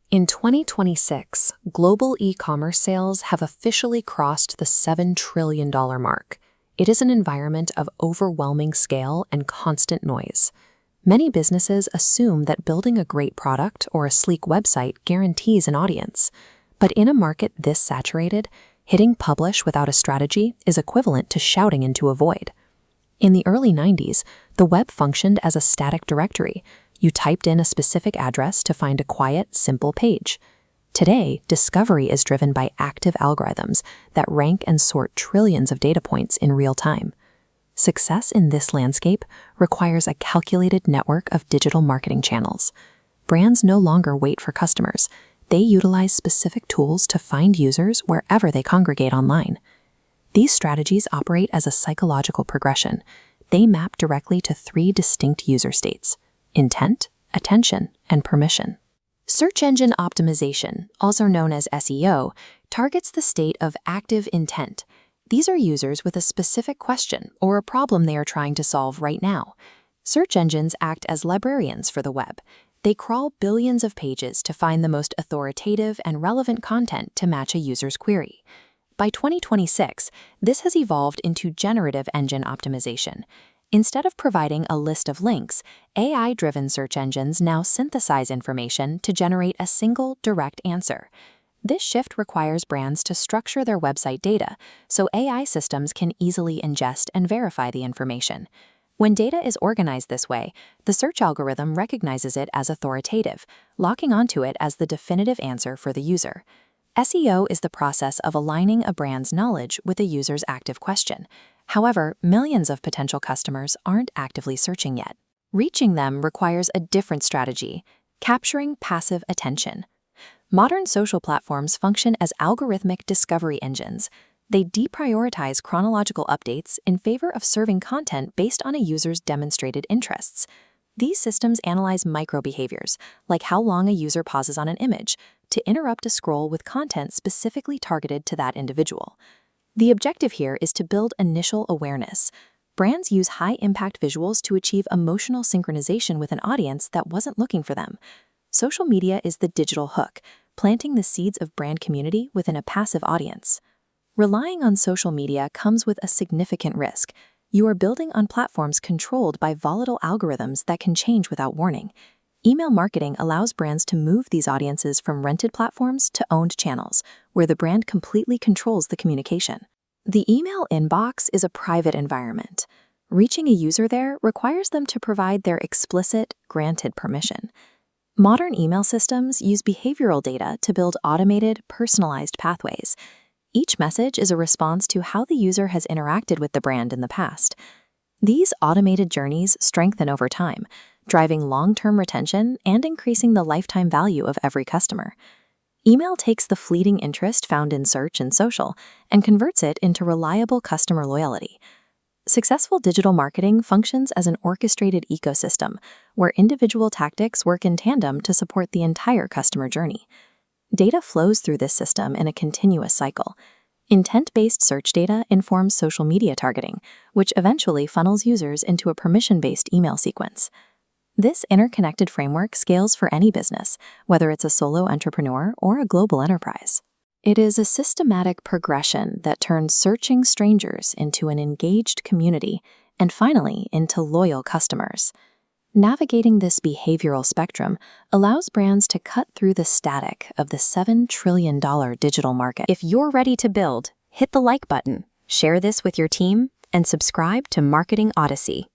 In 2026, global e-commerce sales have officially crossed the $7 trillion mark. It is an environment of overwhelming scale and constant noise. Many businesses assume that building a great product or a sleek website guarantees an audience. But in a market this saturated, hitting publish without a strategy is equivalent to shouting into a void. In the early 90s, the web functioned as a static directory. You typed in a specific address to find a quiet, simple page. Today, discovery is driven by active algorithms that rank and sort trillions of data points in real time. Success in this landscape requires a calculated network of digital marketing channels. Brands no longer wait for customers. They utilize specific tools to find users wherever they congregate online. These strategies operate as a psychological progression. They map directly to 3 distinct user states: intent, attention, and permission. Search engine optimization, also known as SEO, targets the state of active intent. These are users with a specific question or a problem they are trying to solve right now. Search engines act as librarians for the web. They crawl billions of pages to find the most authoritative and relevant content to match a user's query. By 2026, this has evolved into generative engine optimization. Instead of providing a list of links, AI-driven search engines now synthesize information to generate a single, direct answer. This shift requires brands to structure their website data so AI systems can easily ingest and verify the information. When data is organized this way, the search algorithm recognizes it as authoritative, locking onto it as the definitive answer for the user. SEO is the process of aligning a brand's knowledge with a user's active question. However, millions of potential customers aren't actively searching yet. Reaching them requires a different strategy: capturing passive attention. Modern social platforms function as algorithmic discovery engines. They deprioritize chronological updates in favor of serving content based on a user's demonstrated interests. These systems analyze micro-behaviors, like how long a user pauses on an image, to interrupt a scroll with content specifically targeted to that individual. The objective here is to build initial awareness. Brands use high-impact visuals to achieve emotional synchronization with an audience that wasn't looking for them. Social media is the digital hook, planting the seeds of brand community within a passive audience. Relying on social media comes with a significant risk. You are building on platforms controlled by volatile algorithms that can change without warning. Email marketing allows brands to move these audiences from rented platforms to owned channels, where the brand completely controls the communication. The email inbox is a private environment. Reaching a user there requires them to provide their explicit, granted permission. Modern email systems use behavioral data to build automated, personalized pathways. Each message is a response to how the user has interacted with the brand in the past. These automated journeys strengthen over time, driving long-term retention and increasing the lifetime value of every customer. Email takes the fleeting interest found in search and social and converts it into reliable customer loyalty. Successful digital marketing functions as an orchestrated ecosystem where individual tactics work in tandem to support the entire customer journey. Data flows through this system in a continuous cycle. Intent-based search data informs social media targeting, which eventually funnels users into a permission-based email sequence. This interconnected framework scales for any business, whether it's a solo entrepreneur or a global enterprise. It is a systematic progression that turns searching strangers into an engaged community and finally into loyal customers. Navigating this behavioral spectrum allows brands to cut through the static of the $7 trillion digital market. If you're ready to build, hit the like button, share this with your team, and subscribe to Marketing Odyssey.